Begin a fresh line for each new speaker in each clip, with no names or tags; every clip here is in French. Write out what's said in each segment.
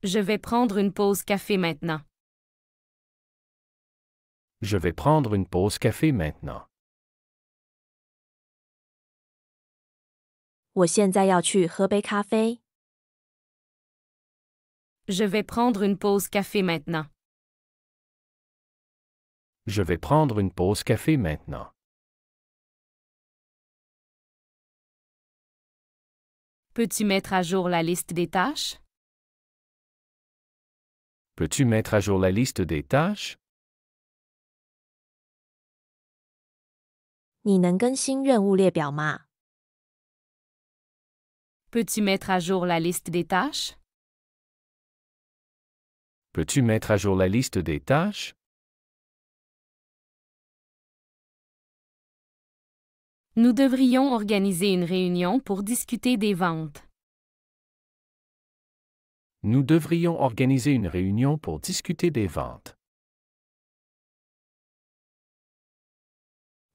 Je vais prendre une pause café maintenant.
Je vais prendre une pause café maintenant.
我现在要去喝杯咖啡。
Je vais prendre une pause café maintenant.
Je vais prendre une pause café maintenant.
Peux-tu mettre à jour la liste des tâches?
Peux-tu mettre à jour la liste des tâches?
你能更新任务列表吗？
Peux-tu mettre à jour la liste des tâches?
Peux-tu mettre à jour la liste des tâches?
Nous devrions organiser une réunion pour discuter des ventes.
Nous devrions organiser une réunion pour discuter des ventes.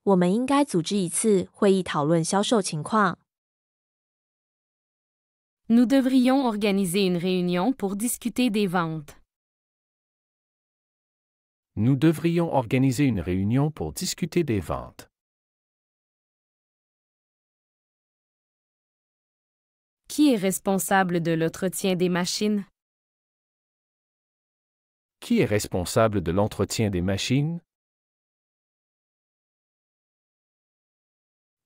我们应该组织一次会议讨论销售情况。
Nous devrions organiser une réunion pour discuter des ventes.
Nous devrions organiser une réunion pour discuter des ventes.
Qui est responsable de l'entretien des machines?
Qui est responsable de l'entretien des machines?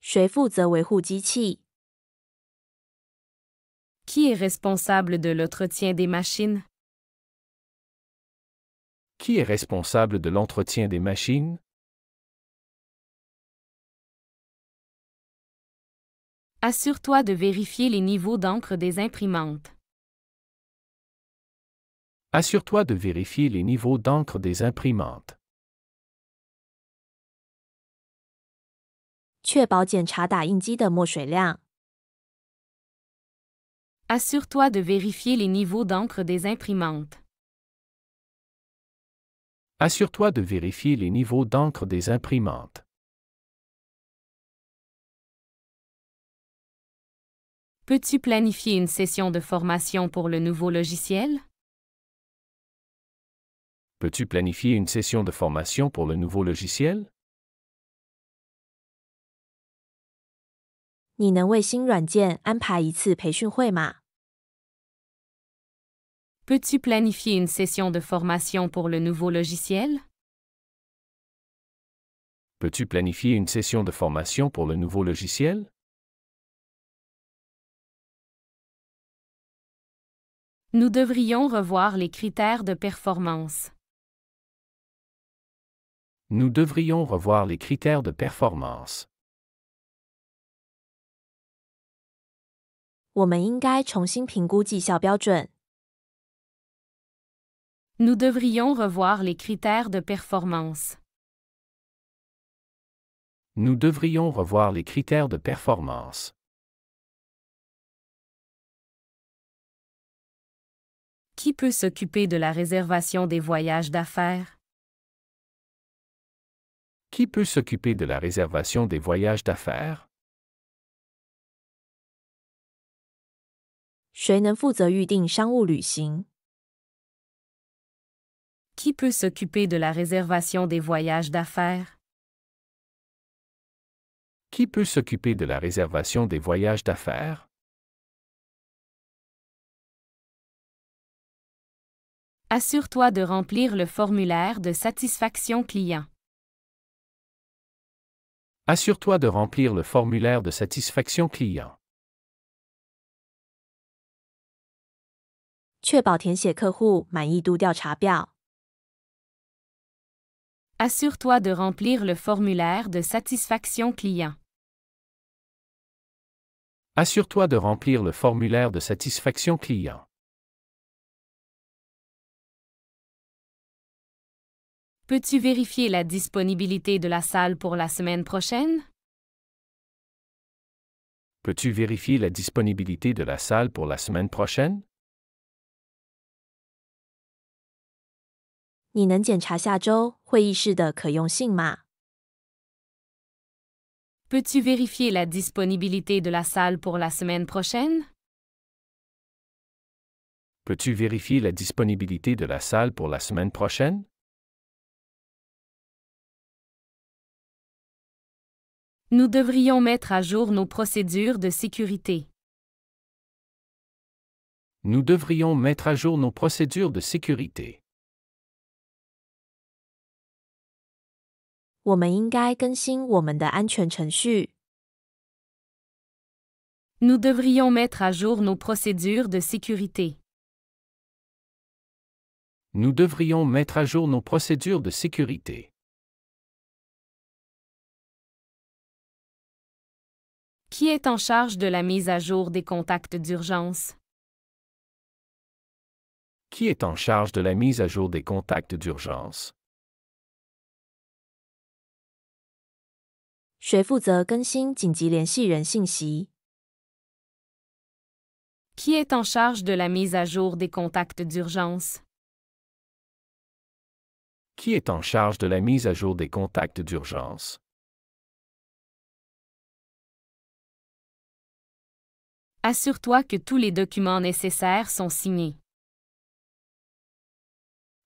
谁负责维护机器？
Qui est responsable de l'entretien des machines?
Qui est responsable de l'entretien des machines?
Assure-toi de vérifier les niveaux d'encre des imprimantes.
Assure-toi de vérifier les niveaux d'encre des imprimantes.
确保检查打印机的墨水量。
Assure-toi de vérifier les niveaux d'encre des imprimantes.
Assure-toi de vérifier les niveaux d'encre des imprimantes.
Peux-tu planifier une session de formation pour le nouveau logiciel?
Peux-tu planifier une session de formation pour le nouveau logiciel?
你能为新软件安排一次培训会吗？
Peux-tu planifier une session de formation pour le nouveau logiciel?
Peux-tu planifier une session de formation pour le nouveau logiciel?
Nous devrions revoir les critères de performance.
Nous devrions revoir les critères de performance.
我们应该重新评估绩效标准。
Nous devrions revoir les critères de performance.
Nous devrions revoir les critères de performance.
Qui peut s'occuper de la réservation des voyages d'affaires?
Qui peut s'occuper de la réservation des voyages d'affaires?
谁能负责预定商务旅行？
Qui peut s'occuper de la réservation des voyages d'affaires?
Qui peut s'occuper de la réservation des voyages d'affaires?
Assure-toi de remplir le formulaire de satisfaction client.
Assure-toi de remplir le formulaire de satisfaction client.
确保填写客户满意度调查表。
Assure-toi de remplir le formulaire de satisfaction client.
Assure-toi de remplir le formulaire de satisfaction client.
Peux-tu vérifier la disponibilité de la salle pour la semaine prochaine?
Peux-tu vérifier la disponibilité de la salle pour la semaine prochaine?
你能检查下周会议室的可用性吗？
Peux-tu vérifier la disponibilité de la salle pour la semaine prochaine?
Peux-tu vérifier la disponibilité de la salle pour la semaine prochaine?
Nous devrions mettre à jour nos procédures de sécurité.
Nous devrions mettre à jour nos procédures de sécurité.
我们应该更新我们的安全程序。
Nous devrions mettre à jour nos procédures de sécurité.
Nous devrions mettre à jour nos procédures de sécurité.
Qui est en charge de la mise à jour des contacts d'urgence?
Qui est en charge de la mise à jour des contacts d'urgence?
谁负责更新紧急联系人信息？
Qui est en charge de la mise à jour des contacts d'urgence?
Qui est en charge de la mise à jour des contacts d'urgence?
Assure-toi que tous les documents nécessaires sont signés.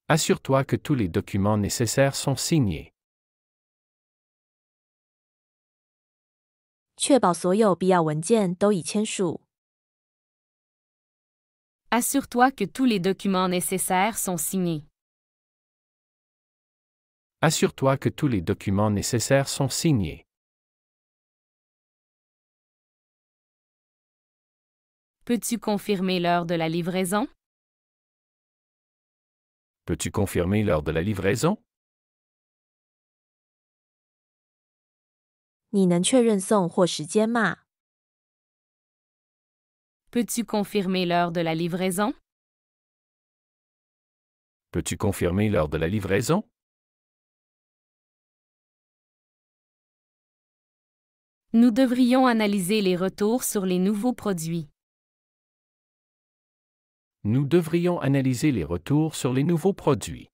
Assure-toi que tous les documents nécessaires sont signés.
确保所有必要文件都已签署。
Assure-toi que tous les documents nécessaires sont signés.
Assure-toi que tous les documents nécessaires sont signés.
Peux-tu confirmer l'heure de la livraison?
Peux-tu confirmer l'heure de la livraison?
你能确认送货时间吗？
Peux-tu confirmer l'heure de la livraison?
Peux-tu confirmer l'heure de la livraison?
Nous devrions analyser les retours sur les nouveaux produits.
Nous devrions analyser les retours sur les nouveaux produits.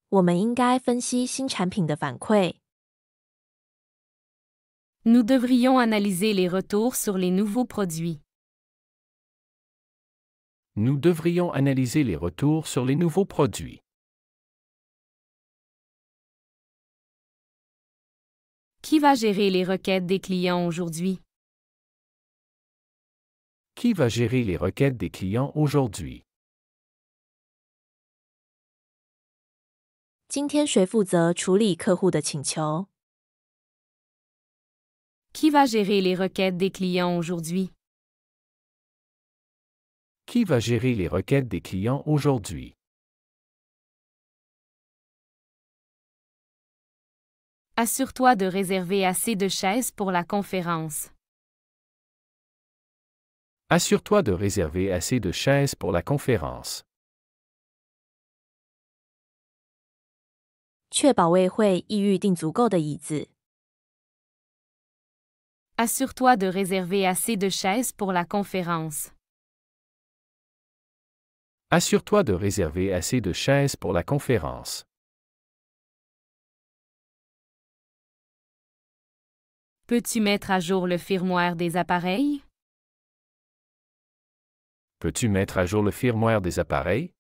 我们应该分析新产品的反馈。
Nous devrions analyser les retours sur les nouveaux produits.
Nous devrions analyser les retours sur les nouveaux produits.
Qui va gérer les requêtes des clients aujourd'hui?
Qui va gérer les requêtes des clients aujourd'hui?
今天谁负责处理客户的请求？
Qui va gérer les requêtes des clients aujourd'hui?
Qui va gérer les requêtes des clients aujourd'hui?
Assure-toi de réserver assez de chaises pour la conférence.
Assure-toi de réserver assez de chaises pour la conférence.
确保为会议预订足够的椅子。
Assure-toi de réserver assez de chaises pour la conférence.
Assure-toi de réserver assez de chaises pour la conférence.
Peux-tu mettre à jour le firmware des appareils?
Peux-tu mettre à jour le firmware des appareils?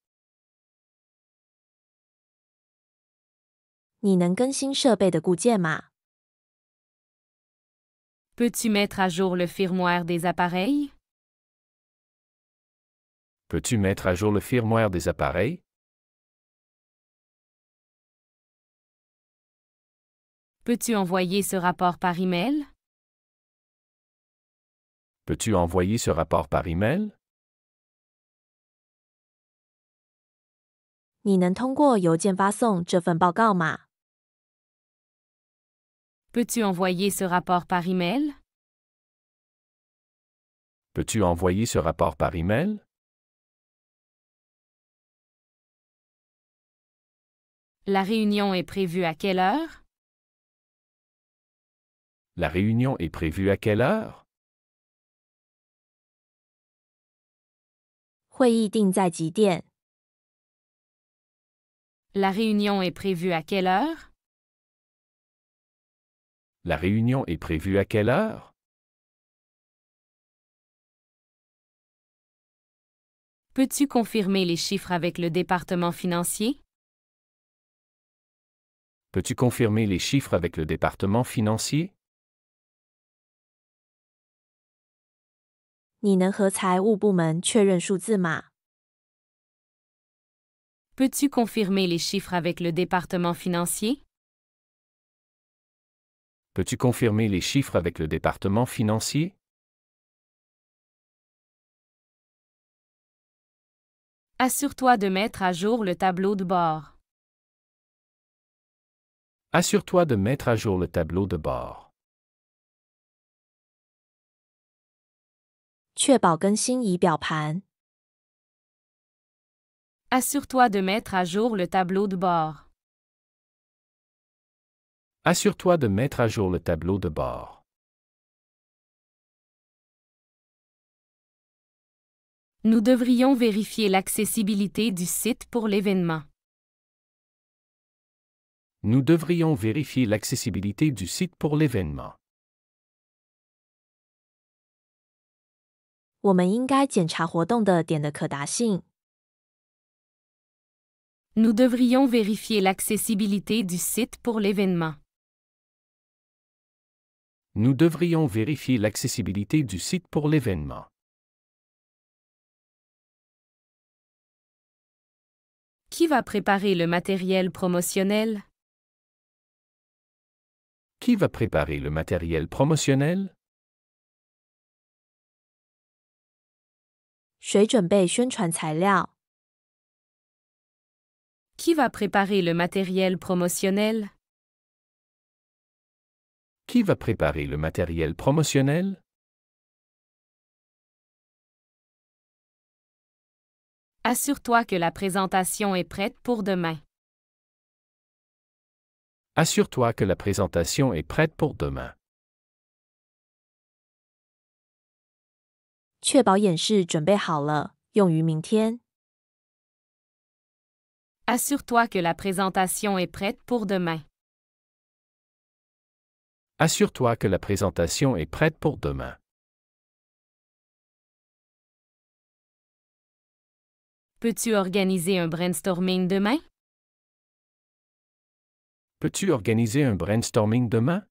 你能更新设备的固件吗？
Peux-tu mettre à jour le firmware des appareils?
Peux-tu mettre à jour le firmware des appareils?
Peux-tu envoyer ce rapport par email?
Peux-tu envoyer ce rapport par email?
你能通过邮件发送这份报告吗？
Peux-tu envoyer ce rapport par email?
Peux-tu envoyer ce rapport par email?
La réunion est prévue à quelle heure?
La réunion est prévue à quelle heure?
会议定在几点？
La réunion est prévue à quelle heure?
La réunion est prévue à quelle heure?
Peux-tu confirmer les chiffres avec le département financier?
Peux-tu confirmer les chiffres avec le département financier?
你能和财务部门确认数字码？
Peux-tu confirmer les chiffres avec le département financier?
Peux-tu confirmer les chiffres avec le département financier?
Assure-toi de mettre à jour le tableau de bord.
Assure-toi de mettre à jour le tableau de bord.
确保更新仪表盘。
Assure-toi de mettre à jour le tableau de bord.
Assure-toi de mettre à jour le tableau de bord.
Nous devrions vérifier l'accessibilité du site pour l'événement.
Nous devrions vérifier l'accessibilité du site pour l'événement.
我们应该检查活动的点的可达性。
Nous devrions vérifier l'accessibilité du site pour l'événement.
Nous devrions vérifier l'accessibilité du site pour l'événement.
Qui va préparer le matériel promotionnel?
Qui va préparer le matériel promotionnel?
谁准备宣传材料？
Qui va préparer le matériel promotionnel?
Qui va préparer le matériel promotionnel?
Assure-toi que la présentation est prête pour demain.
Assure-toi que la présentation est prête pour demain.
确保演示准备好了，用于明天。
Assure-toi que la présentation est prête pour demain.
Assure-toi que la présentation est prête pour demain.
Peux-tu organiser un brainstorming demain?
Peux-tu organiser un brainstorming demain?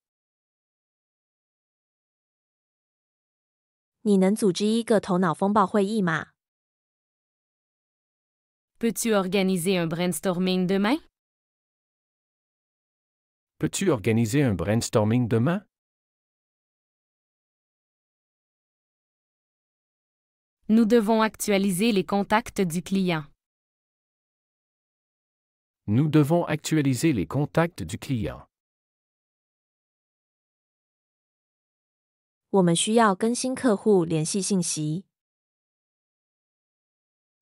你能组织一个头脑风暴会议吗？
Peux-tu organiser un brainstorming demain?
Peux-tu organiser un brainstorming demain?
Nous devons actualiser les contacts du client.
Nous devons actualiser les contacts du client.
我们需要更新客户联系信息。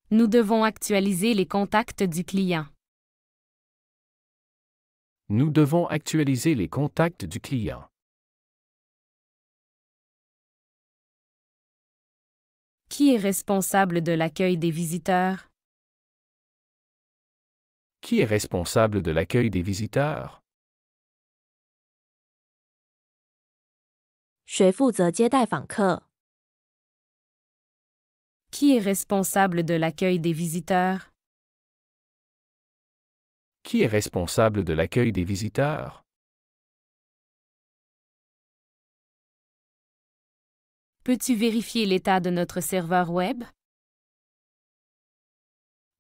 Nous devons actualiser les contacts du client.
Nous devons actualiser les contacts du client.
Qui est responsable de l'accueil des visiteurs?
Qui est responsable de l'accueil des visiteurs?
谁负责接待访客？
Qui est responsable de l'accueil des visiteurs?
Qui est responsable de l'accueil des visiteurs?
Peux-tu vérifier l'état de notre serveur web?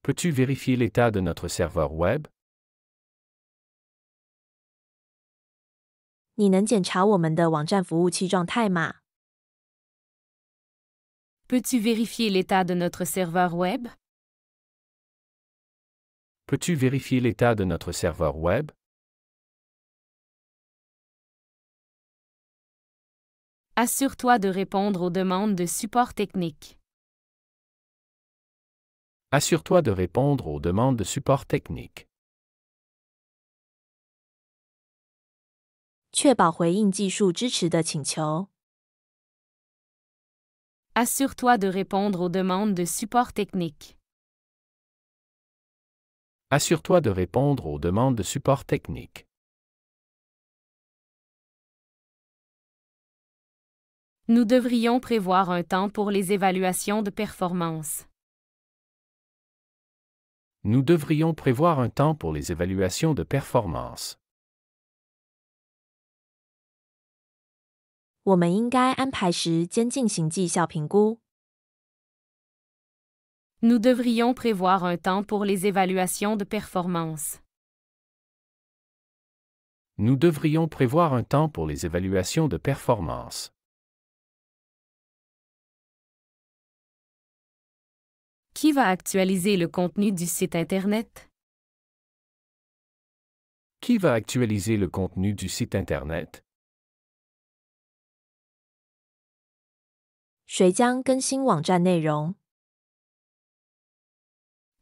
Peux-tu vérifier l'état de notre serveur web?
你能检查我们的网站服务器状态吗？
Peux-tu vérifier l'état de notre serveur web?
Peux-tu vérifier l'état de notre serveur web?
Assure-toi de répondre aux demandes de support technique.
Assure-toi de répondre aux demandes de support technique.
确保回应技术支持的请求。
Assure-toi de répondre aux demandes de support technique.
Assure-toi de répondre aux demandes de support technique.
Nous devrions prévoir un temps pour les évaluations de performance.
Nous devrions prévoir un temps pour les évaluations de performance.
我们应该安排时间进行绩效评估。
Nous devrions prévoir un temps pour les évaluations de performance.
Nous devrions prévoir un temps pour les évaluations de performance.
Qui va actualiser le contenu du site Internet?
Qui va actualiser le contenu du site Internet?
谁将更新网站内容？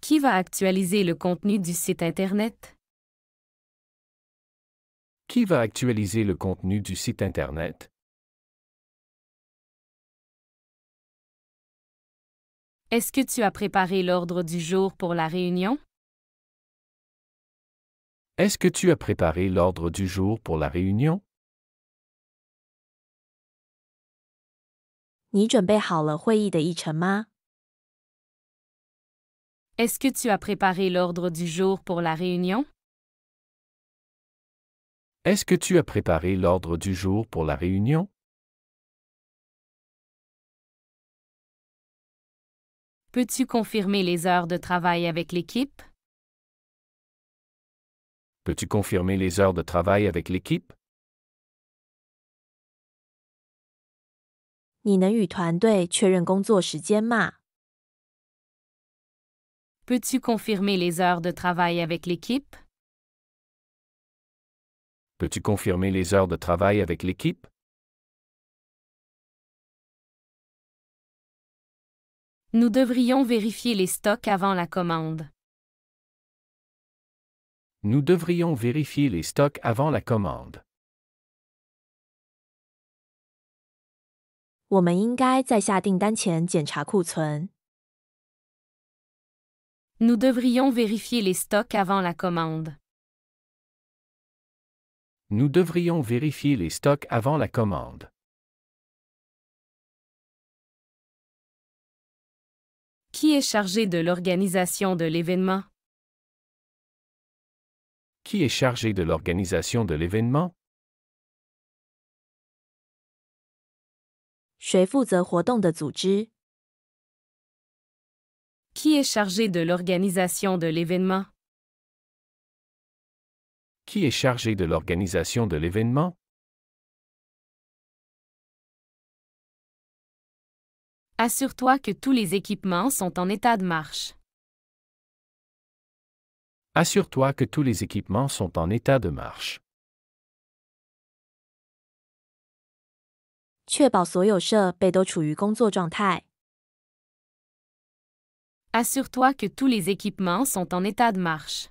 Qui va actualiser le contenu du site Internet?
Qui va actualiser le contenu du site Internet?
Est-ce que tu as préparé l'ordre du jour pour la réunion?
Est-ce que tu as préparé l'ordre du jour pour la réunion?
你准备好了会议的议程吗？
Est-ce que tu as préparé l'ordre du jour pour la réunion?
Est-ce que tu as préparé l'ordre du jour pour la réunion?
Peux-tu confirmer les heures de travail avec l'équipe?
Peux-tu confirmer les heures de travail avec l'équipe?
你能与团队确认工作时间吗？
Peux-tu confirmer les heures de travail avec l'équipe?
Peux-tu confirmer les heures de travail avec l'équipe?
Nous devrions vérifier les stocks avant la commande.
Nous devrions vérifier les stocks avant la commande.
我们应该在下订单前检查库存。
Nous devrions vérifier les stocks avant la commande.
Nous devrions vérifier les stocks avant la commande.
Qui est chargé de l'organisation de l'événement?
Qui est chargé de l'organisation de l'événement?
谁负责活动的组织？
Qui est chargé de l'organisation de l'événement?
Qui est chargé de l'organisation de l'événement?
Assure-toi que tous les équipements sont en état de marche.
Assure-toi que tous les équipements sont en état de marche.
确保所有设备都处于工作状态。
Assure-toi que tous les équipements sont en état de marche.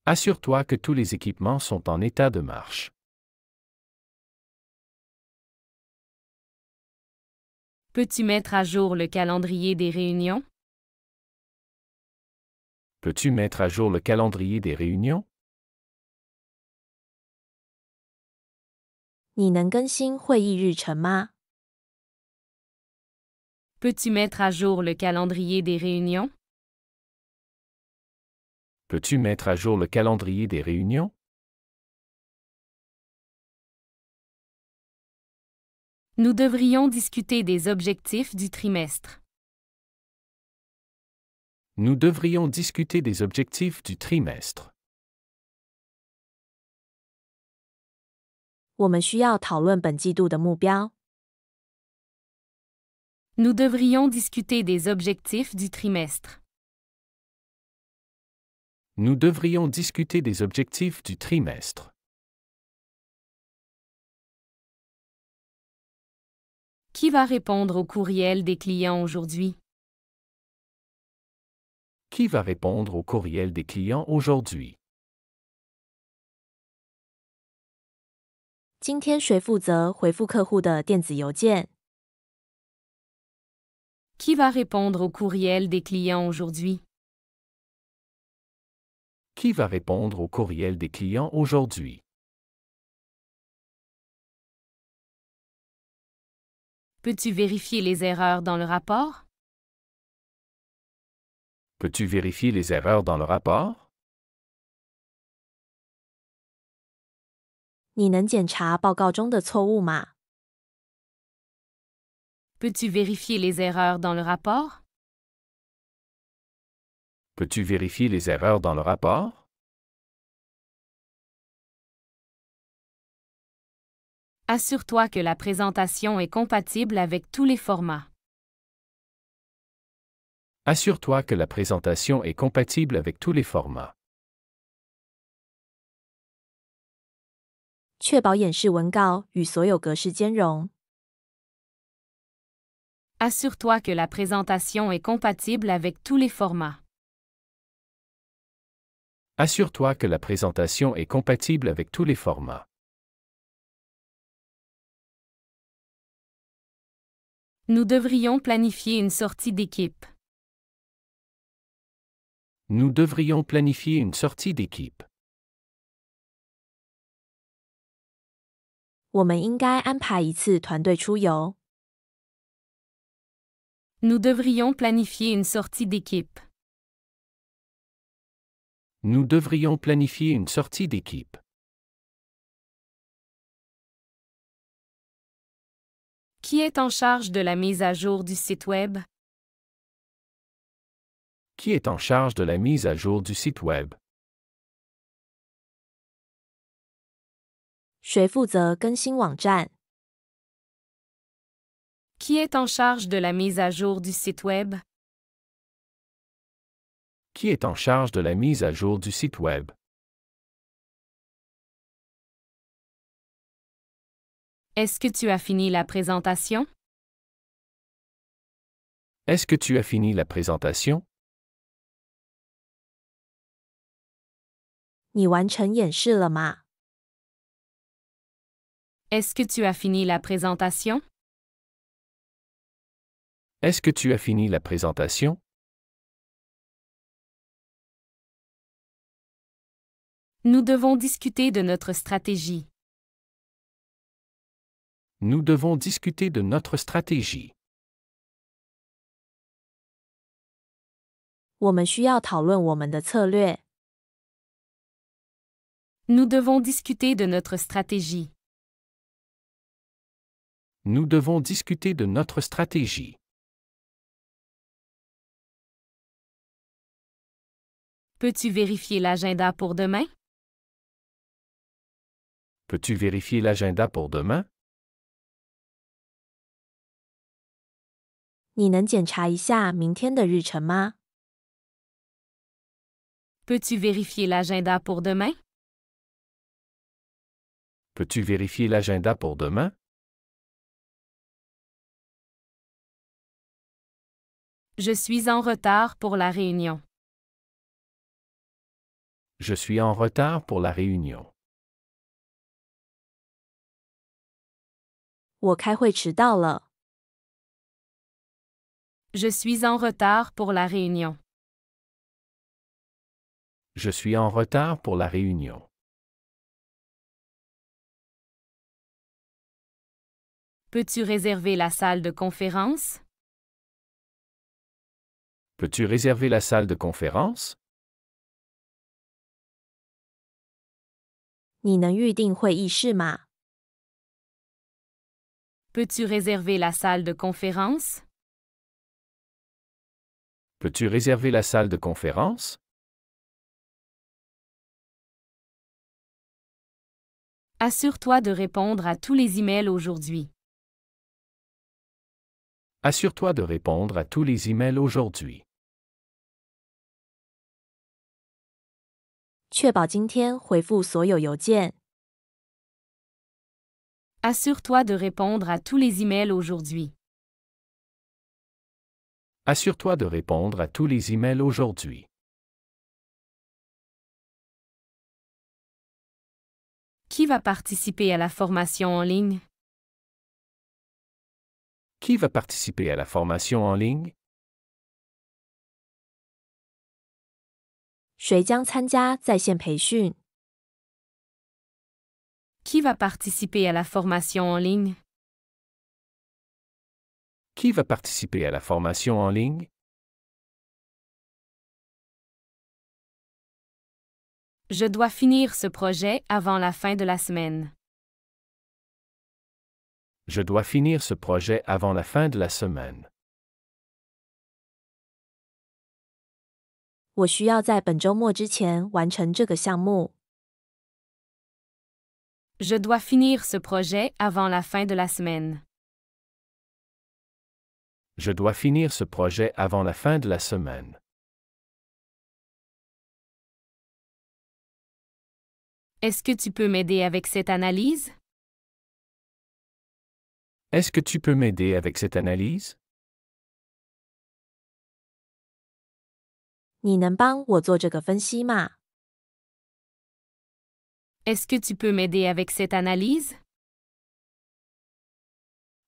Assure-toi que tous les équipements sont en état de marche.
Peux-tu mettre à jour le calendrier des réunions?
Peux-tu mettre à jour le calendrier des réunions?
你能更新会议日程吗？
Peux-tu mettre à jour le calendrier des réunions?
Peux-tu mettre à jour le calendrier des réunions?
Nous devrions discuter des objectifs du trimestre.
Nous devrions discuter des objectifs du trimestre.
我们需要讨论本季度的目标。
Nous devrions discuter des objectifs du trimestre.
Nous devrions discuter des objectifs du trimestre.
Qui va répondre au courriel des clients aujourd'hui?
Qui va répondre au courriel des clients aujourd'hui?
今天谁负责回复客户的电子邮件？
Qui va répondre au courriel des clients aujourd'hui?
Qui va répondre au courriel des clients aujourd'hui?
Peux-tu vérifier les erreurs dans le rapport?
Peux-tu vérifier les erreurs dans le rapport?
你能检查报告中的错误吗？
Peux-tu vérifier les erreurs dans le rapport?
Peux-tu vérifier les erreurs dans le rapport?
Assure-toi que la présentation est compatible avec tous les formats.
Assure-toi que la présentation est compatible avec tous les formats.
确保演示文稿与所有格式兼容。
Assure-toi que la présentation est compatible avec tous les formats.
Assure-toi que la présentation est compatible avec tous les formats.
Nous devrions planifier une sortie d'équipe.
Nous devrions planifier une sortie d'équipe.
我们应该安排一次团队出游。
Nous devrions planifier une sortie d'équipe.
Nous devrions planifier une sortie d'équipe.
Qui est en charge de la mise à jour du site Web?
Qui est en charge de la mise à jour du site Web?
谁负责更新网站？
Qui est en charge de la mise à jour du site Web?
Qui est en charge de la mise à jour du site Web?
Est-ce que tu as fini la présentation?
Est-ce que tu as fini la présentation?
你完成演示了吗？
Est-ce que tu as fini la présentation?
Est-ce que tu as fini la présentation?
Nous devons discuter de notre stratégie.
Nous devons discuter de notre stratégie.
我们需要讨论我们的策略。
Nous devons discuter de notre stratégie.
Nous devons discuter de notre stratégie.
Peux-tu vérifier l'agenda pour demain?
Peux-tu vérifier l'agenda pour demain?
你能检查一下明天的日程吗？
Peux-tu vérifier l'agenda pour demain?
Peux-tu vérifier l'agenda pour demain?
Je suis en retard pour la réunion.
Je suis en retard pour la réunion.
我开会迟到了。
Je suis en retard pour la réunion.
Je suis en retard pour la réunion.
Peux-tu réserver la salle de conférence?
Peux-tu réserver la salle de conférence?
你能预定会议室吗？
Peux-tu réserver la salle de conférence?
Peux-tu réserver la salle de conférence?
Assure-toi de répondre à tous les emails aujourd'hui.
Assure-toi de répondre à tous les emails aujourd'hui.
确保今天回复所有邮件。
Assure-toi de répondre à tous les emails aujourd'hui.
Assure-toi de répondre à tous les emails aujourd'hui.
Qui va participer à la formation en ligne?
Qui va participer à la formation en ligne?
谁将参加在线培训？
Qui va participer à la formation en ligne?
Qui va participer à la formation en ligne?
Je dois finir ce projet avant la fin de la semaine.
Je dois finir ce projet avant la fin de la semaine.
我需要在本周末之前完成这个项目。
Je dois finir ce projet avant la fin de la semaine.
Je dois finir ce projet avant la fin de la semaine.
Est-ce que tu peux m'aider avec cette analyse?
Est-ce que tu peux m'aider avec cette analyse?
你能帮我做这个分析吗？
Est-ce que tu peux m'aider avec cette analyse?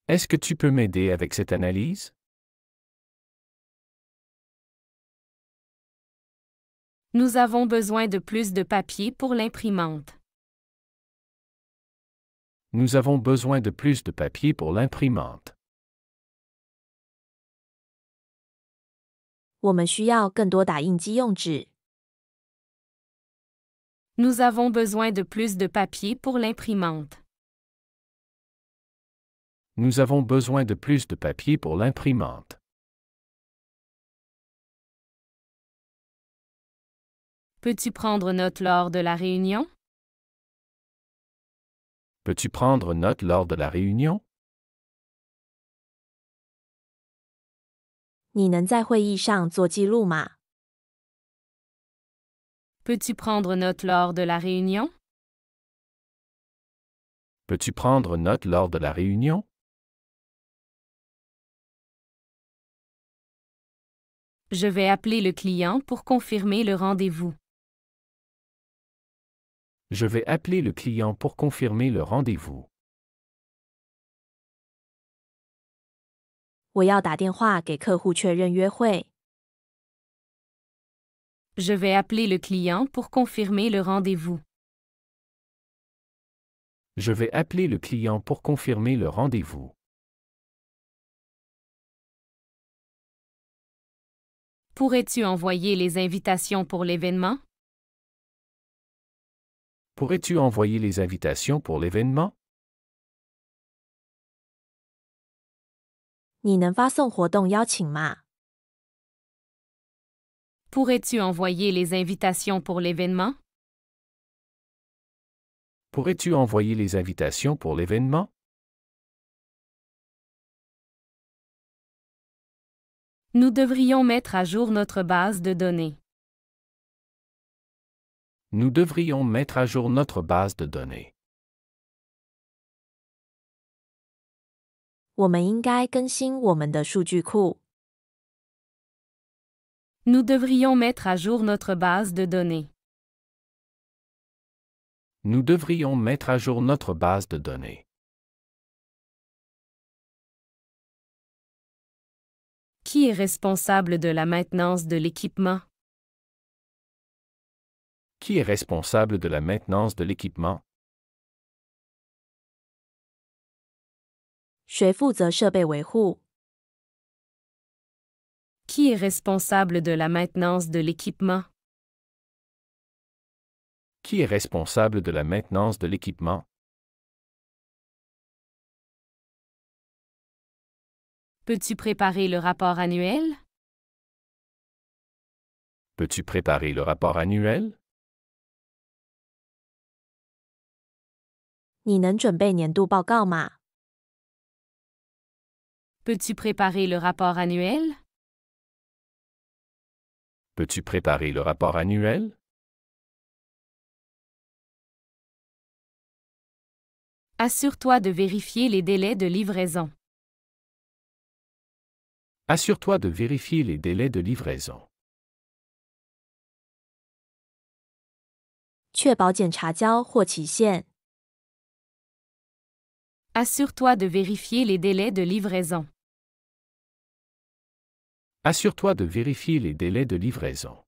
Est-ce que tu peux m'aider avec cette analyse?
Nous avons besoin de plus de papier pour l'imprimante.
Nous avons besoin de plus de papier pour l'imprimante.
我们需要更多打印机用纸。
Nous avons besoin de plus de papier pour l'imprimante.
Nous avons besoin de plus de papier pour l'imprimante.
Peux-tu prendre note lors de la réunion?
Peux-tu prendre note lors de la réunion?
你能在会议上做记录吗？
Peux-tu prendre note lors de la réunion?
Peux-tu prendre note lors de la réunion?
Je vais appeler le client pour confirmer le rendez-vous.
Je vais appeler le client pour confirmer le rendez-vous.
我要打电话给客户确认约会。
Je vais appeler le client pour confirmer le rendez-vous.
Je vais appeler le client pour confirmer le rendez-vous.
Pourrais-tu envoyer les invitations pour l'événement?
Pourrais-tu envoyer les invitations pour l'événement?
你能发送活动邀请吗？
Pourrais-tu envoyer les invitations pour l'événement?
Pourrais-tu envoyer les invitations pour l'événement?
Nous devrions mettre à jour notre base de données.
Nous devrions mettre à jour notre base de données.
我们应该更新我们的数据库。
Nous devrions mettre à jour notre base de données.
Nous devrions mettre à jour notre base de données.
Qui est responsable de la maintenance de l'équipement?
Qui est responsable de la maintenance de l'équipement?
谁负责设备维护？
Qui est responsable de la maintenance de l'équipement?
Qui est responsable de la maintenance de l'équipement?
Peux-tu préparer le rapport annuel?
Peux-tu préparer le rapport annuel?
你能准备年度报告吗？
Peux-tu préparer le rapport annuel?
Peux-tu préparer le rapport annuel?
Assure-toi de vérifier les délais de livraison.
Assure-toi de vérifier les délais de livraison.
确保检查交货期限。
Assure-toi de vérifier les délais de livraison.
Assure-toi de vérifier les délais de livraison.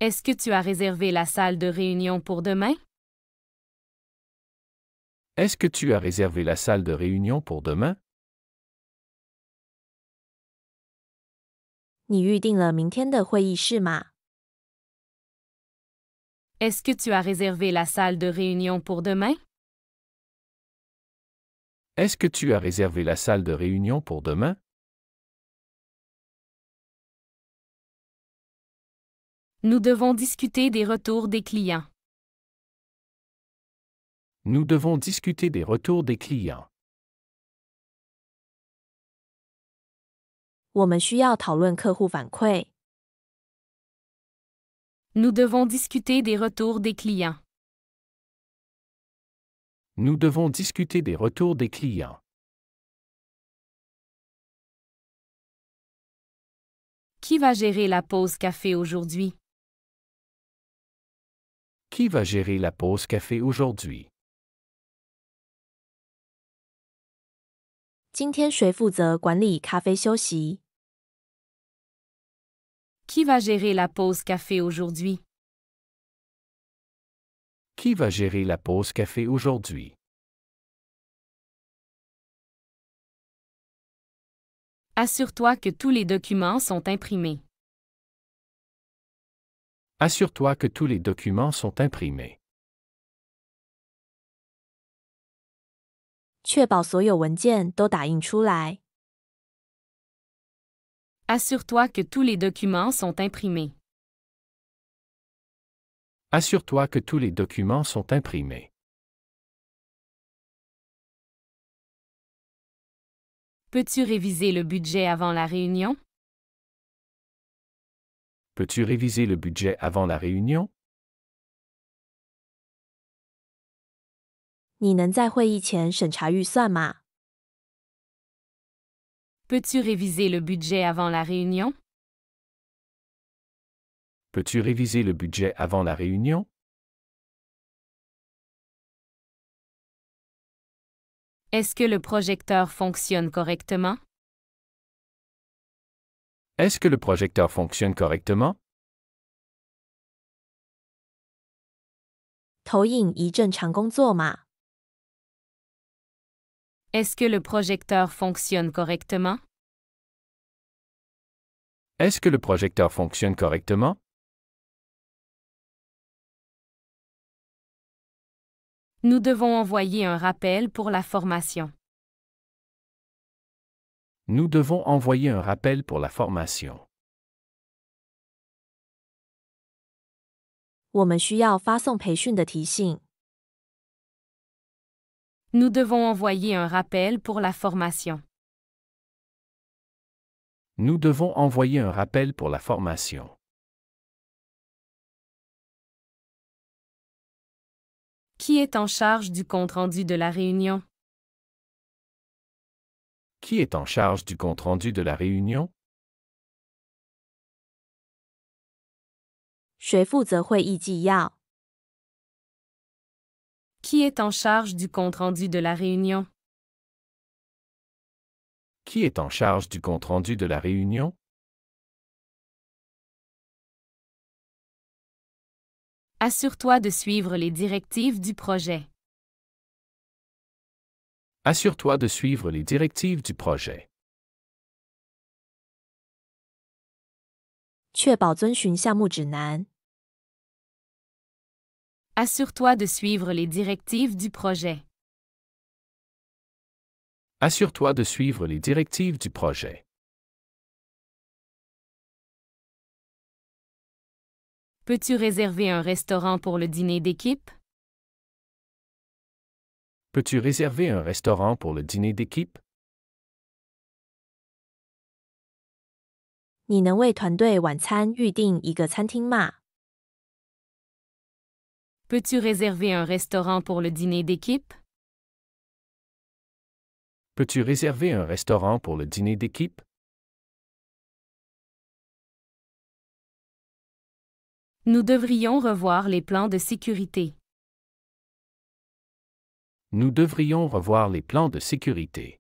Est-ce que tu as réservé la salle de réunion pour demain?
Est-ce que tu as réservé la salle de réunion pour demain?
你预定了明天的会议室吗？
Est-ce que tu as réservé la salle de réunion pour demain?
Est-ce que tu as réservé la salle de réunion pour demain?
Nous devons discuter des retours des clients.
Nous devons discuter des retours des clients.
我们需要讨论客户反馈。
Nous devons discuter des retours des clients.
Nous devons discuter des retours des clients.
Qui va gérer la pause café aujourd'hui?
Qui va gérer la pause café aujourd'hui?
今天谁负责管理咖啡休息？
Qui va gérer la pause café aujourd'hui?
Qui va gérer la pause café aujourd'hui?
Assure-toi que tous les documents sont imprimés.
Assure-toi que tous les documents sont imprimés.
确保所有文件都打印出来。
Assure-toi que tous les documents sont imprimés.
Assure-toi que tous les documents sont imprimés.
Peux-tu réviser le budget avant la réunion?
Peux-tu réviser le budget avant la réunion?
你能在会议前审查预算吗？
Peux-tu réviser le budget avant la réunion?
Peux-tu réviser le budget avant la réunion?
Est-ce que le projecteur fonctionne correctement?
Est-ce que le projecteur fonctionne correctement?
投影仪正常工作吗？
Est-ce que le projecteur fonctionne correctement?
Est-ce que le projecteur fonctionne correctement?
Nous devons envoyer un rappel pour la formation.
Nous devons envoyer un rappel pour la formation.
我们需要发送培训的提醒。
Nous devons envoyer un rappel pour la formation.
Nous devons envoyer un rappel pour la formation.
Qui est en charge du compte-rendu de la réunion?
Qui est en charge du compte-rendu de la réunion?
谁负责会议纪要？
Qui est en charge du compte-rendu de la réunion?
Qui est en charge du compte-rendu de la réunion?
Assure-toi de suivre les directives du projet.
Assure-toi de suivre les directives du projet.
确保遵循项目指南。
Assure-toi de suivre les directives du projet.
Assure-toi de suivre les directives du projet.
Peux-tu réserver un restaurant pour le dîner d'équipe?
Peux-tu réserver un restaurant pour le dîner d'équipe?
你能为团队晚餐预订一个餐厅吗？
Peux-tu réserver un restaurant pour le dîner d'équipe?
Peux-tu réserver un restaurant pour le dîner d'équipe?
Nous devrions revoir les plans de sécurité.
Nous devrions revoir les plans de sécurité.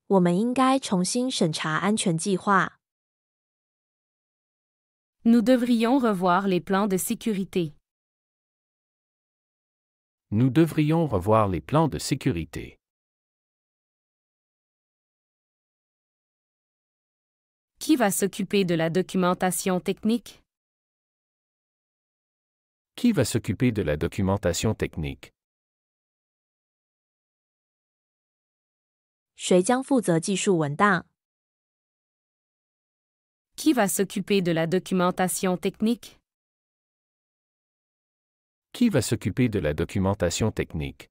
我们应该重新审查安全计划。
Nous devrions revoir les plans de sécurité.
Nous devrions revoir les plans de sécurité.
Qui va s'occuper de la documentation technique?
Qui va s'occuper de la documentation technique?
谁将负责技术文档？
Qui va s'occuper de la documentation technique?
Qui va s'occuper de la documentation technique?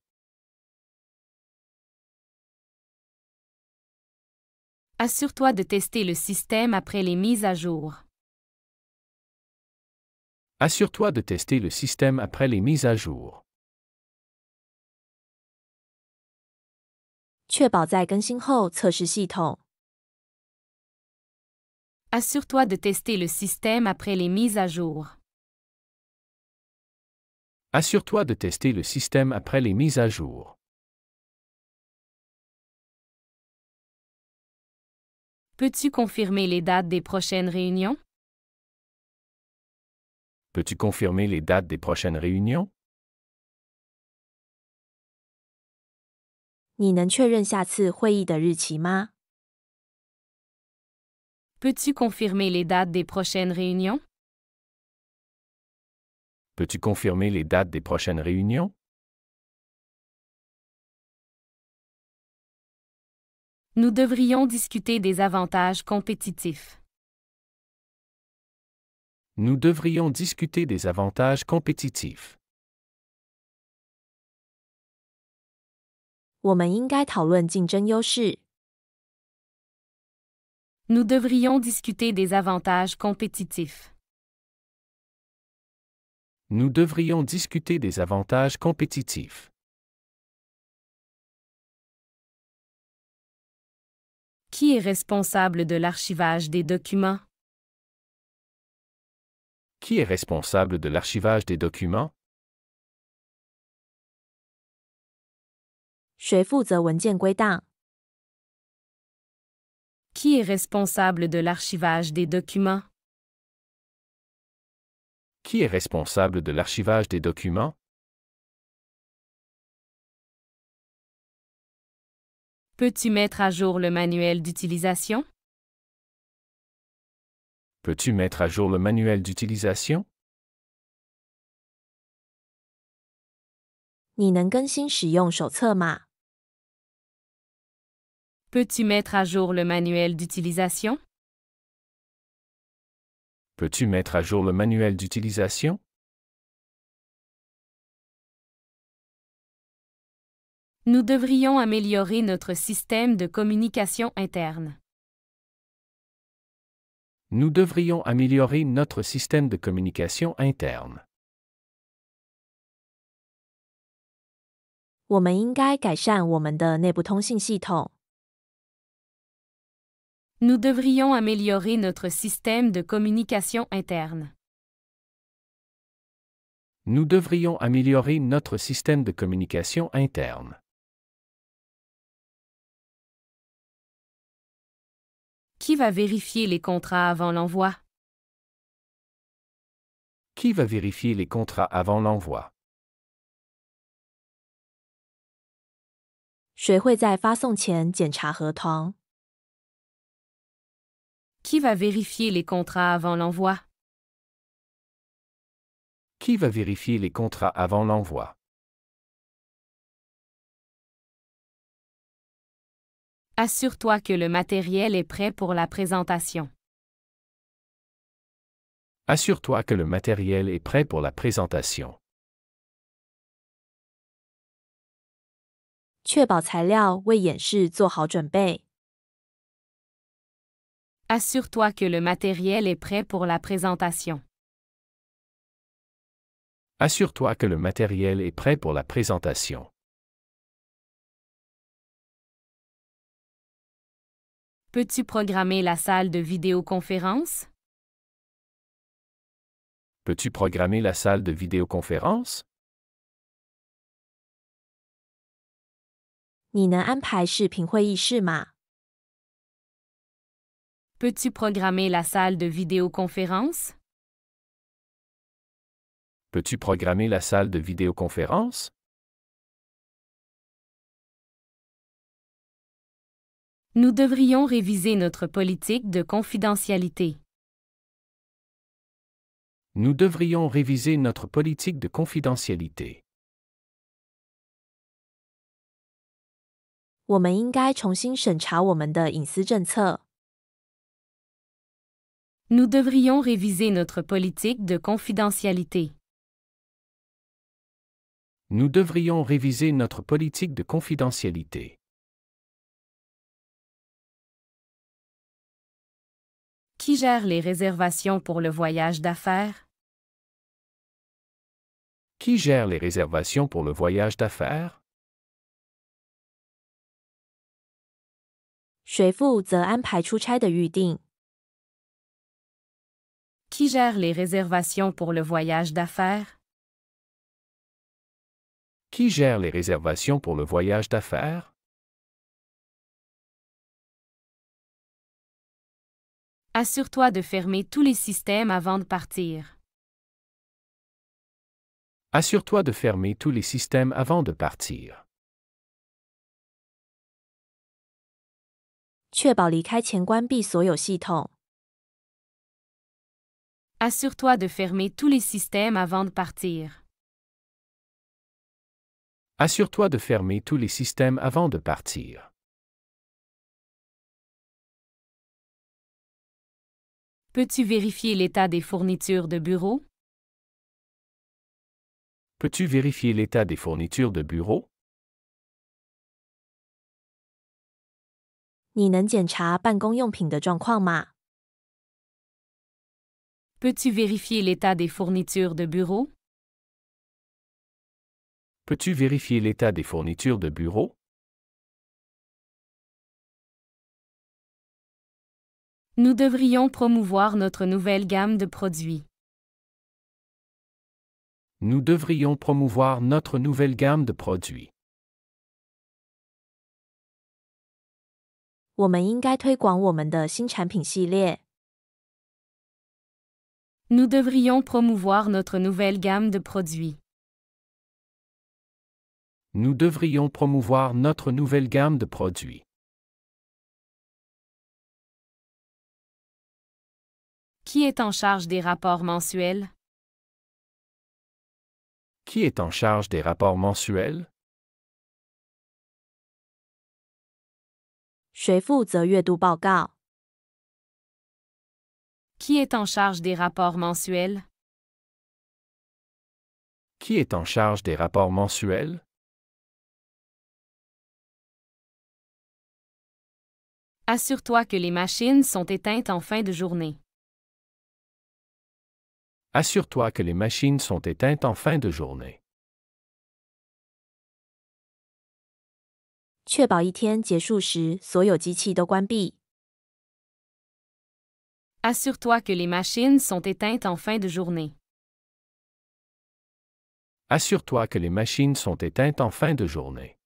Assure-toi de tester le système après les mises à jour.
Assure-toi de tester le système après les mises à jour.
确保在更新后测试系统。
Assure-toi de tester le système après les mises à jour.
Assure-toi de tester le système après les mises à jour.
Peux-tu confirmer les dates des prochaines réunions?
Peux-tu confirmer les dates des prochaines réunions?
你能确认下次会议的日期吗？
Peux-tu confirmer les dates des prochaines réunions?
Peux-tu confirmer les dates des prochaines réunions?
Nous devrions discuter des avantages compétitifs.
Nous devrions discuter des avantages compétitifs.
我们应该讨论竞争优势。
Nous devrions discuter des avantages compétitifs.
Nous devrions discuter des avantages compétitifs.
Qui est responsable de l'archivage des documents?
Qui est responsable de l'archivage des documents?
谁负责文件归档？
Qui est responsable de l'archivage des documents?
Qui est responsable de l'archivage des documents?
Peux-tu mettre à jour le manuel d'utilisation?
Peux-tu mettre à jour le manuel d'utilisation?
你能更新使用手册吗？
Peux-tu mettre à jour le manuel d'utilisation?
Peux-tu mettre à jour le manuel d'utilisation?
Nous devrions améliorer notre système de communication interne.
Nous devrions améliorer notre système de communication interne.
我们应该改善我们的内部通信系统。
Nous devrions améliorer notre système de communication interne.
Nous devrions améliorer notre système de communication interne.
Qui va vérifier les contrats avant l'envoi?
Qui va vérifier les contrats avant l'envoi?
谁会在发送前检查合同？
Qui va vérifier les contrats avant l'envoi?
Qui va vérifier les contrats avant l'envoi?
Assure-toi que le matériel est prêt pour la présentation.
Assure-toi que le matériel est prêt pour la présentation.
确保材料为演示做好准备。
Assure-toi que le matériel est prêt pour la présentation.
Assure-toi que le matériel est prêt pour la présentation.
Peux-tu programmer la salle de vidéoconférence?
Peux-tu programmer la salle de vidéoconférence?
你能安排视频会议室吗？
Peux-tu programmer la salle de vidéoconférence?
Peux-tu programmer la salle de vidéoconférence?
Nous devrions réviser notre politique de confidentialité.
Nous devrions réviser notre politique de confidentialité.
我们应该重新审查我们的隐私政策。
Nous devrions réviser notre politique de confidentialité.
Nous devrions réviser notre politique de confidentialité.
Qui gère les réservations pour le voyage d'affaires?
Qui gère les réservations pour le voyage d'affaires?
谁负责安排出差的预定？
Qui gère les réservations pour le voyage d'affaires?
Qui gère les réservations pour le voyage d'affaires?
Assure-toi de fermer tous les systèmes avant de partir.
Assure-toi de fermer tous les systèmes avant de partir.
确保离开前关闭所有系统。
Assure-toi de fermer tous les systèmes avant de partir.
Assure-toi de fermer tous les systèmes avant de partir.
Peux-tu vérifier l'état des fournitures de bureau?
Peux-tu vérifier l'état des fournitures de bureau?
你能检查办公用品的状况吗？
Peux-tu vérifier l'état des fournitures de bureau?
Peux-tu vérifier l'état des fournitures de bureau?
Nous devrions promouvoir notre nouvelle gamme de produits.
Nous devrions promouvoir notre nouvelle gamme de produits.
我们应该推广我们的新产品系列。
Nous devrions promouvoir notre nouvelle gamme de produits.
Nous devrions promouvoir notre nouvelle gamme de produits.
Qui est en charge des rapports mensuels?
Qui est en charge des rapports mensuels?
谁负责月度报告？
Qui est en charge des rapports mensuels?
Qui est en charge des rapports mensuels?
Assure-toi que les machines sont éteintes en fin de journée.
Assure-toi que les machines sont éteintes en fin de journée.
确保一天结束时，所有机器都关闭。
Assure-toi que les machines sont éteintes en fin de journée.
Assure-toi que les machines sont éteintes en fin de journée.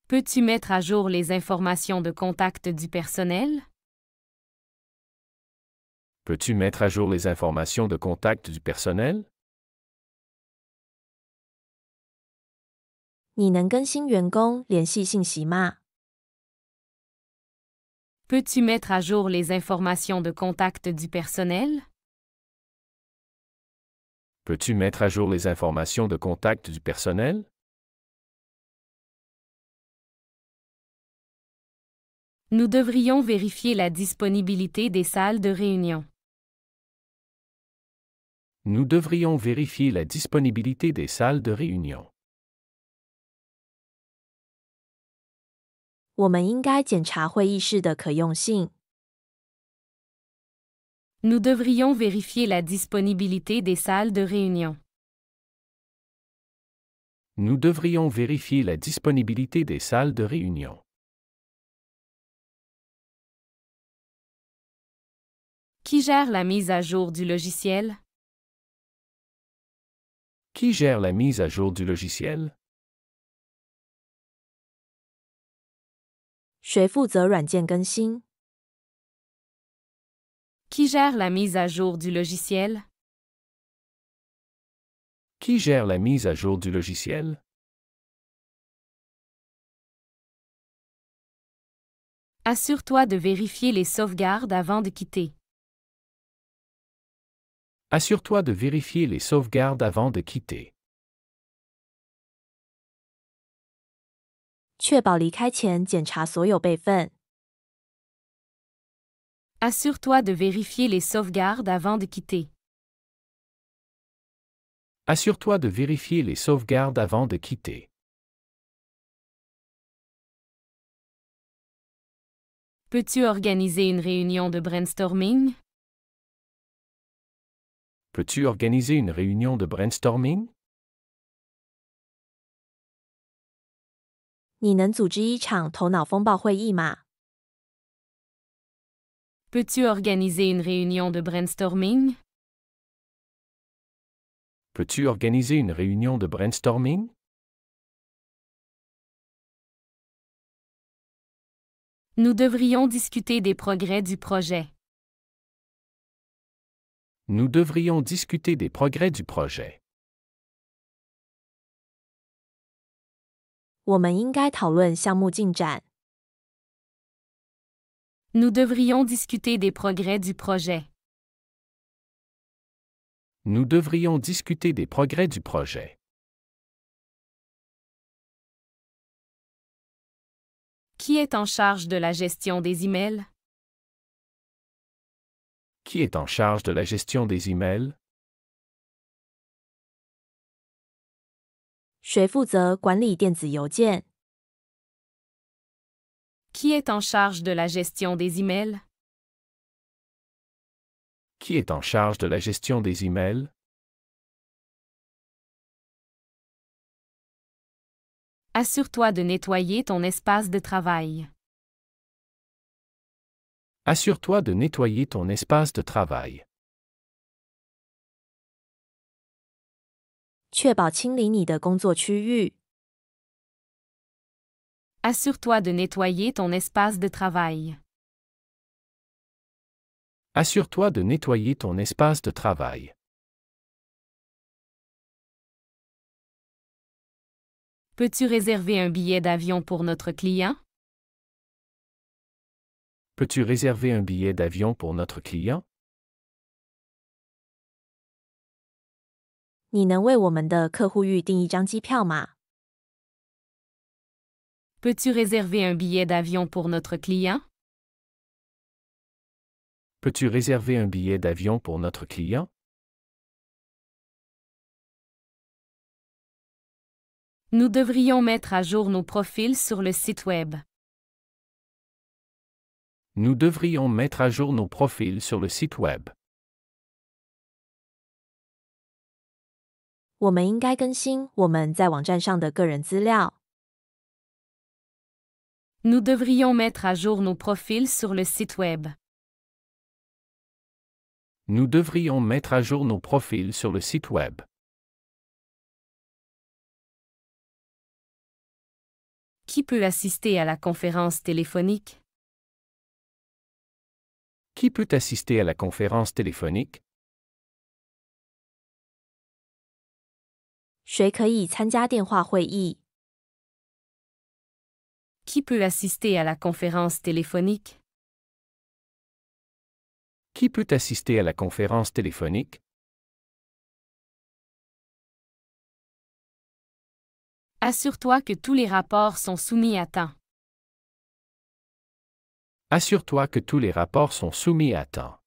Peux-tu mettre à jour les informations de contact du personnel?
Peux-tu mettre à jour les informations de contact du personnel?
你能更新员工联系信息吗？
Peux-tu mettre à jour les informations de contact du personnel?
Peux-tu mettre à jour les informations de contact du personnel?
Nous devrions vérifier la disponibilité des salles de réunion.
Nous devrions vérifier la disponibilité des salles de réunion.
我们应该检查会议室的可用性。
Nous devrions vérifier la disponibilité des salles de réunion.
Nous devrions vérifier la disponibilité des salles de réunion.
Qui gère la mise à jour du logiciel?
Qui gère la mise à jour du logiciel?
谁负责软件更新？
Qui gère la mise à jour du logiciel?
Qui gère la mise à jour du logiciel?
Assure-toi de vérifier les sauvegardes avant de quitter.
Assure-toi de vérifier les sauvegardes avant de quitter.
确保离开前检查所有备份。
Assure-toi de vérifier les sauvegardes avant de quitter.
Assure-toi de vérifier les sauvegardes avant de quitter.
Peux-tu organiser une réunion de brainstorming?
Peux-tu organiser une réunion de brainstorming?
你能组织一场头脑风暴会议吗？
Peux-tu organiser une réunion de brainstorming?
Peux-tu organiser une réunion de brainstorming?
Nous devrions discuter des progrès du projet.
Nous devrions discuter des progrès du projet.
我们应该讨论项目进展。
Nous devrions discuter des progrès du projet.
Nous devrions discuter des progrès du projet.
Qui est en charge de la gestion des emails?
Qui est en charge de la gestion des emails?
谁负责管理电子邮件？
Qui est en charge de la gestion des emails?
Qui est en charge de la gestion des emails?
Assure-toi de nettoyer ton espace de travail.
Assure-toi de nettoyer ton espace de travail.
确保清理你的工作区域。
Assure-toi de nettoyer ton espace de travail.
Assure-toi de nettoyer ton espace de travail.
Peux-tu réserver un billet d'avion pour notre client?
Peux-tu réserver un billet d'avion pour notre client?
你能为我们的客户预订一张机票吗？
Peux-tu réserver un billet d'avion pour notre client?
Peux-tu réserver un billet d'avion pour notre client?
Nous devrions mettre à jour nos profils sur le site Web.
Nous devrions mettre à jour nos profils sur le site Web.
我们应该更新我们在网站上的个人资料。
Nous devrions mettre à jour nos profils sur le site Web.
Nous devrions mettre à jour nos profils sur le site Web.
Qui peut assister à la conférence téléphonique?
Qui peut assister à la conférence téléphonique?
谁可以参加电话会议？
Qui peut assister à la conférence téléphonique?
Qui peut assister à la conférence téléphonique?
Assure-toi que tous les rapports sont soumis à temps.
Assure-toi que tous les rapports sont soumis à temps.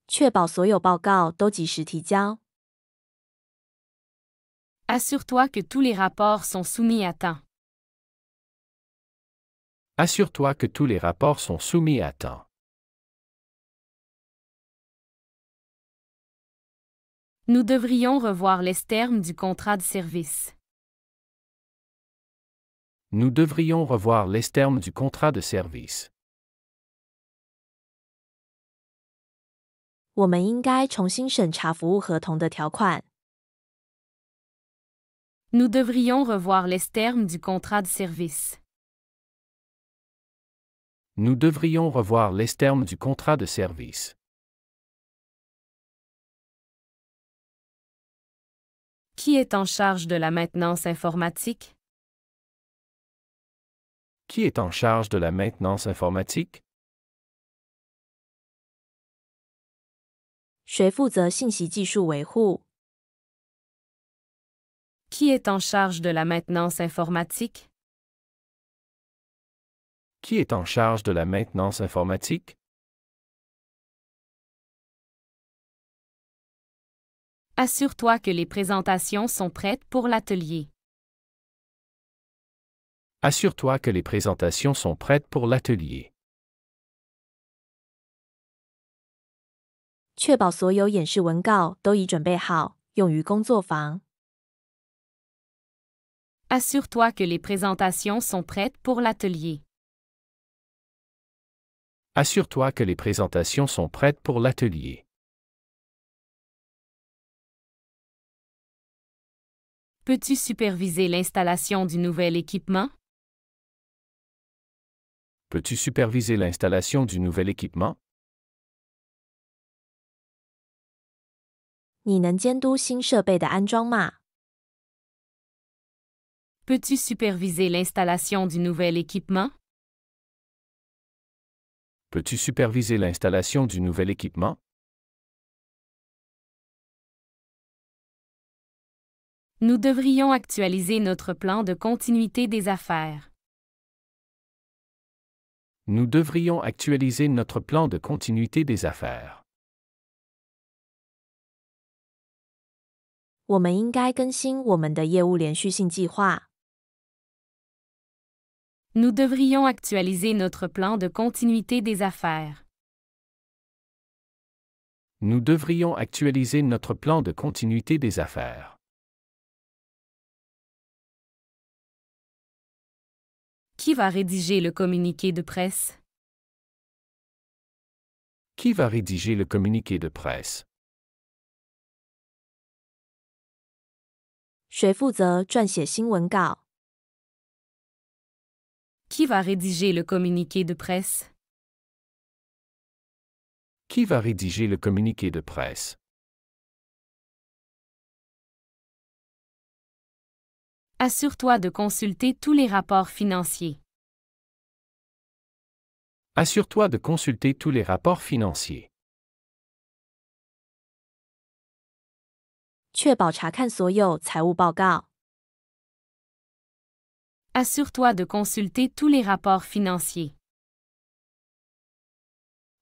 确保所有报告都及时提交。
Assure-toi que tous les rapports sont soumis à temps.
Assure-toi que tous les rapports sont soumis à temps.
Nous devrions revoir les termes du contrat de service.
Nous devrions revoir les termes du contrat de service.
我们应该重新审查服务合同的条款。
Nous devrions revoir les termes du contrat de service.
Nous devrions revoir les termes du contrat de service.
Qui est en charge de la maintenance informatique?
Qui est en charge de la maintenance informatique?
谁负责信息技术维护？
Qui est en charge de la maintenance informatique?
Qui est en charge de la maintenance informatique?
Assure-toi que les présentations sont prêtes pour l'atelier.
Assure-toi que les présentations sont prêtes pour l'atelier.
确保所有演示文稿都已准备好，用于工作坊。
Assure-toi que les présentations sont prêtes pour l'atelier.
Assure-toi que les présentations sont prêtes pour l'atelier.
Peux-tu superviser l'installation du nouvel équipement?
Peux-tu superviser l'installation du nouvel équipement?
你能监督新设备的安装吗？
Peux-tu superviser l'installation du nouvel équipement?
Peux-tu superviser l'installation du nouvel équipement?
Nous devrions actualiser notre plan de continuité des affaires.
Nous devrions actualiser notre plan de continuité des affaires.
我们应该更新我们的业务连续性计划。
Nous devrions actualiser notre plan de continuité des affaires.
Nous devrions actualiser notre plan de continuité des affaires.
Qui va rédiger le communiqué de presse?
Qui va rédiger le communiqué de presse?
谁负责撰写新闻稿？
Qui va rédiger le communiqué de presse?
Qui va rédiger le communiqué de presse?
Assure-toi de consulter tous les rapports financiers.
Assure-toi de consulter tous les rapports financiers.
确保查看所有财务报告。
Assure-toi de consulter tous les rapports financiers.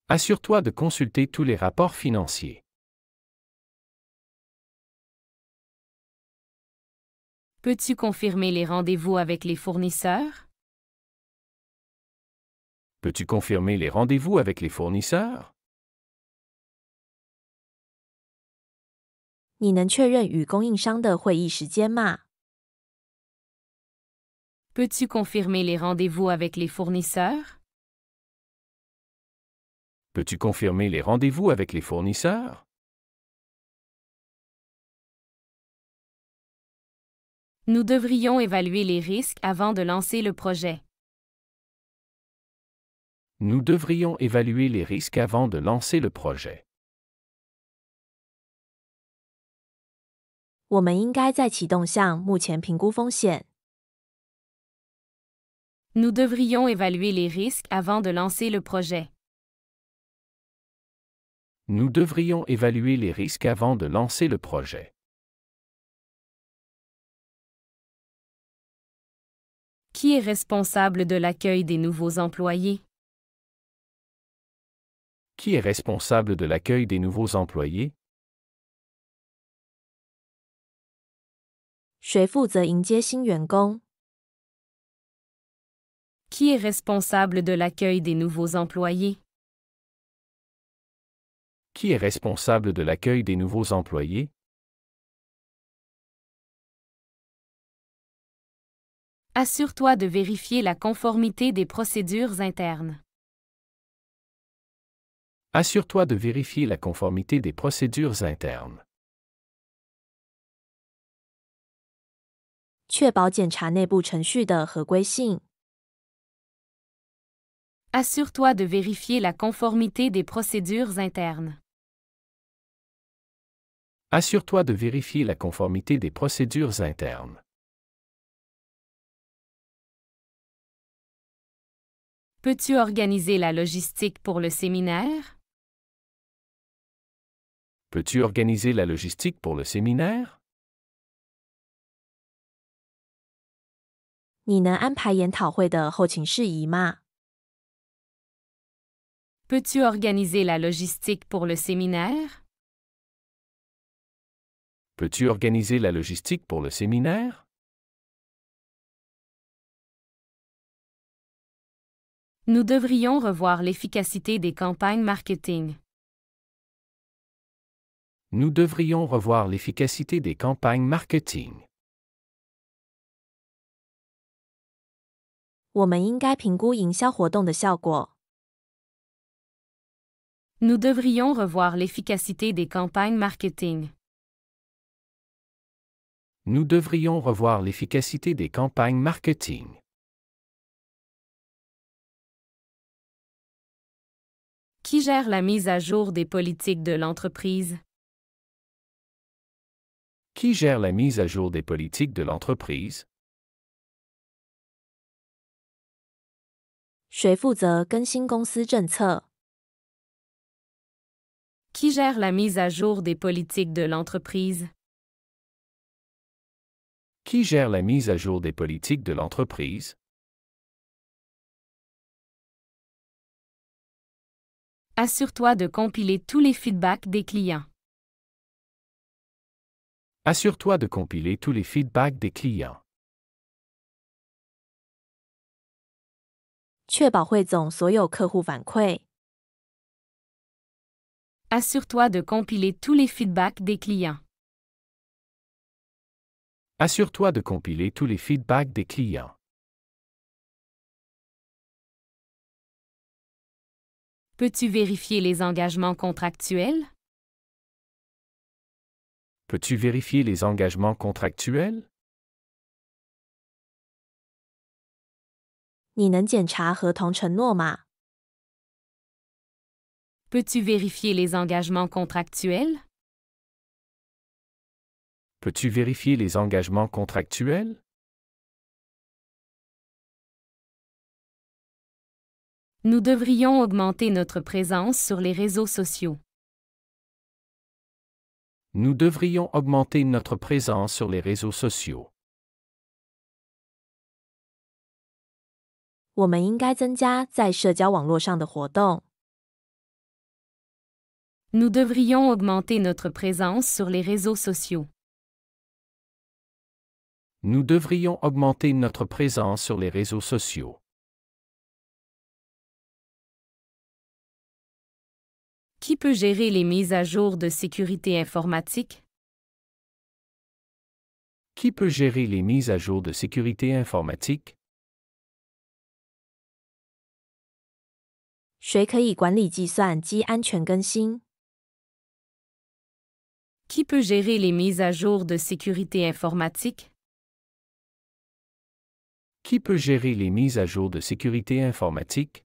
Assure-toi de consulter tous les rapports financiers.
Peux-tu confirmer les rendez-vous avec les fournisseurs?
Peux-tu confirmer les rendez-vous avec les fournisseurs?
你能确认与供应商的会议时间吗？
Peux-tu confirmer les rendez-vous avec les fournisseurs?
Peux-tu confirmer les rendez-vous avec les fournisseurs?
Nous devrions évaluer les risques avant de lancer le projet.
Nous devrions évaluer les risques avant de lancer le projet.
我们应该在启动项目前评估风险。
Nous devrions évaluer les risques avant de lancer le projet.
Nous devrions évaluer les risques avant de lancer le projet.
Qui est responsable de l'accueil des nouveaux employés?
Qui est responsable de l'accueil des nouveaux employés?
谁负责迎接新员工？
Qui est responsable de l'accueil des nouveaux employés?
Qui est responsable de l'accueil des nouveaux employés?
Assure-toi de vérifier la conformité des procédures internes.
Assure-toi de vérifier la conformité des procédures internes.
确保检查内部程序的合规性。
Assure-toi de vérifier la conformité des procédures internes.
Assure-toi de vérifier la conformité des procédures internes.
Peux-tu organiser la logistique pour le séminaire?
Peux-tu organiser la logistique pour le séminaire?
你能安排研讨会的后勤事宜吗？
Peux-tu organiser la logistique pour le séminaire?
Peux-tu organiser la logistique pour le séminaire?
Nous devrions revoir l'efficacité des campagnes marketing.
Nous devrions revoir l'efficacité des campagnes marketing.
我们应该评估营销活动的效果。
Nous devrions revoir l'efficacité des campagnes marketing.
Nous devrions revoir l'efficacité des campagnes marketing.
Qui gère la mise à jour des politiques de l'entreprise?
Qui gère la mise à jour des politiques de l'entreprise?
谁负责更新公司政策？
Qui gère la mise à jour des politiques de l'entreprise?
Qui gère la mise à jour des politiques de l'entreprise?
Assure-toi de compiler tous les feedbacks des clients.
Assure-toi de compiler tous les feedbacks des clients.
确保汇总所有客户反馈。
Assure-toi de compiler tous les feedbacks des clients.
Assure-toi de compiler tous les feedbacks des clients.
Peux-tu vérifier les engagements contractuels?
Peux-tu vérifier les engagements contractuels?
你能检查合同承诺吗？
Peux-tu vérifier les engagements contractuels?
Peux-tu vérifier les engagements contractuels?
Nous devrions augmenter notre présence sur les réseaux sociaux.
Nous devrions augmenter notre présence sur les réseaux sociaux.
我们应该增加在社交网络上的活动。
Nous devrions augmenter notre présence sur les réseaux sociaux.
Nous devrions augmenter notre présence sur les réseaux sociaux.
Qui peut gérer les mises à jour de sécurité informatique?
Qui peut gérer les mises à jour de sécurité informatique?
谁可以管理计算机安全更新？
Qui peut gérer les mises à jour de sécurité informatique?
Qui peut gérer les mises à jour de sécurité informatique?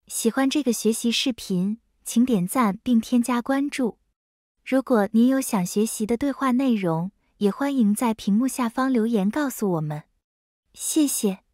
喜欢这个学习视频，请点赞并添加关注。如果您有想学习的对话内容，也欢迎在屏幕下方留言告诉我们。谢谢。